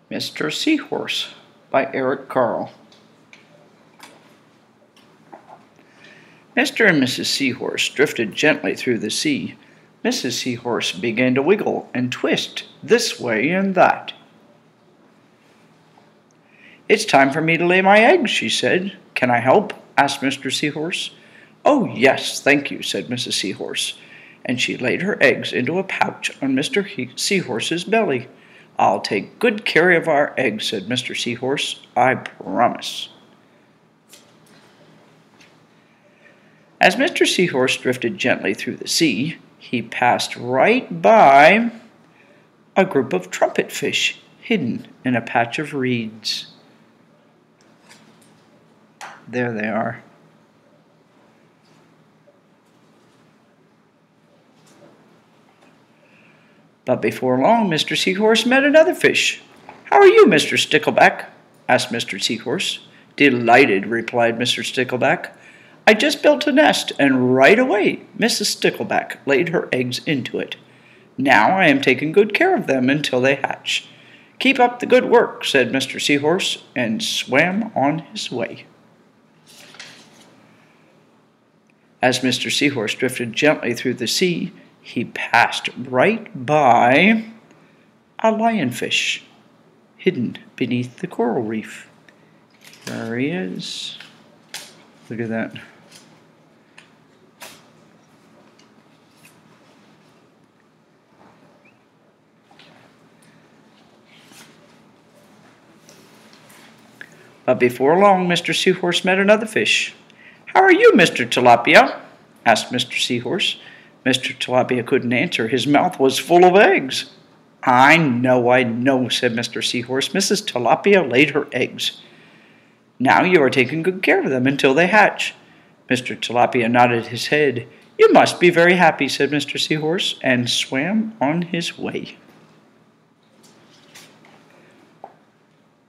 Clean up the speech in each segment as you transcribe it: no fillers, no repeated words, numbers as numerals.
Mr. Seahorse by Eric Carle. Mr. and Mrs. Seahorse drifted gently through the sea. Mrs. Seahorse began to wiggle and twist this way and that. "It's time for me to lay my eggs," she said. "Can I help?" asked Mr. Seahorse. "Oh, yes, thank you," said Mrs. Seahorse, and she laid her eggs into a pouch on Mr. Seahorse's belly. "I'll take good care of our eggs," said Mr. Seahorse. "I promise." As Mr. Seahorse drifted gently through the sea, he passed right by a group of trumpet fish hidden in a patch of reeds. There they are. But before long, Mr. Seahorse met another fish. "How are you, Mr. Stickleback?" asked Mr. Seahorse. "Delighted," replied Mr. Stickleback. "I just built a nest, and right away Mrs. Stickleback laid her eggs into it. Now I am taking good care of them until they hatch." "Keep up the good work," said Mr. Seahorse, and swam on his way. As Mr. Seahorse drifted gently through the sea, he passed right by a lionfish hidden beneath the coral reef. There he is. Look at that. But before long, Mr. Seahorse met another fish. "How are you, Mr. Tilapia?" asked Mr. Seahorse. Mr. Tilapia couldn't answer. His mouth was full of eggs. I know," said Mr. Seahorse. "Mrs. Tilapia laid her eggs. Now you are taking good care of them until they hatch." Mr. Tilapia nodded his head. "You must be very happy," said Mr. Seahorse, and swam on his way.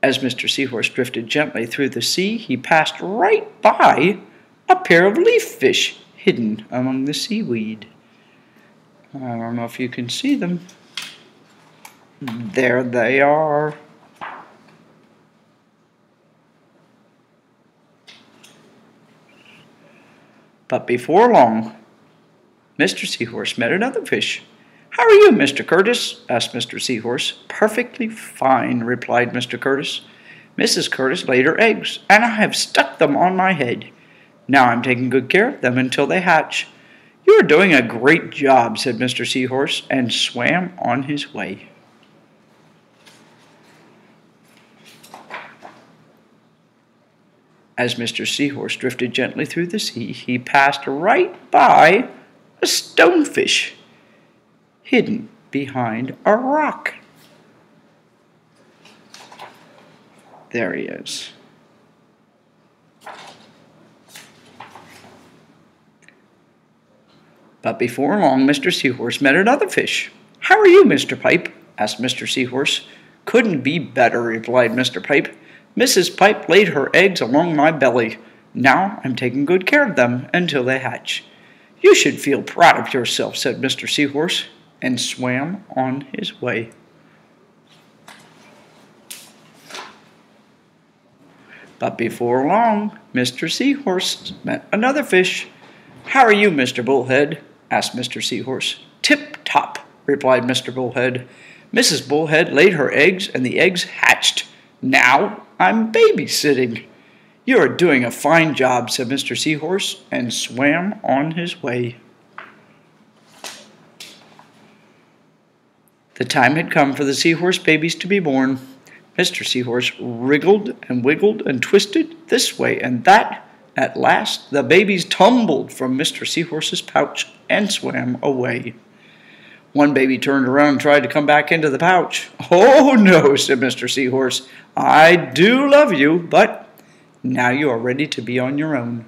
As Mr. Seahorse drifted gently through the sea, he passed right by a pair of leaf fish hidden among the seaweed. I don't know if you can see them. There they are. But before long, Mr. Seahorse met another fish. "How are you, Mr. Curtis?" asked Mr. Seahorse. "Perfectly fine," replied Mr. Curtis. "Mrs. Curtis laid her eggs, and I have stuck them on my head. Now I'm taking good care of them until they hatch." "You are doing a great job," said Mr. Seahorse, and swam on his way. As Mr. Seahorse drifted gently through the sea, he passed right by a stonefish hidden behind a rock. There he is. But before long, Mr. Seahorse met another fish. "How are you, Mr. Pipe?" asked Mr. Seahorse. "Couldn't be better," replied Mr. Pipe. "Mrs. Pipe laid her eggs along my belly. Now I'm taking good care of them until they hatch." "You should feel proud of yourself," said Mr. Seahorse, and swam on his way. But before long, Mr. Seahorse met another fish. "How are you, Mr. Bullhead?" asked Mr. Seahorse. "Tip-top," replied Mr. Bullhead. "Mrs. Bullhead laid her eggs, and the eggs hatched. Now I'm babysitting." "You are doing a fine job," said Mr. Seahorse, and swam on his way. The time had come for the seahorse babies to be born. Mr. Seahorse wriggled and wiggled and twisted this way and that. At last the babies tumbled from Mr. Seahorse's pouch and swam away. One baby turned around and tried to come back into the pouch. "Oh, no," said Mr. Seahorse. "I do love you, but now you are ready to be on your own."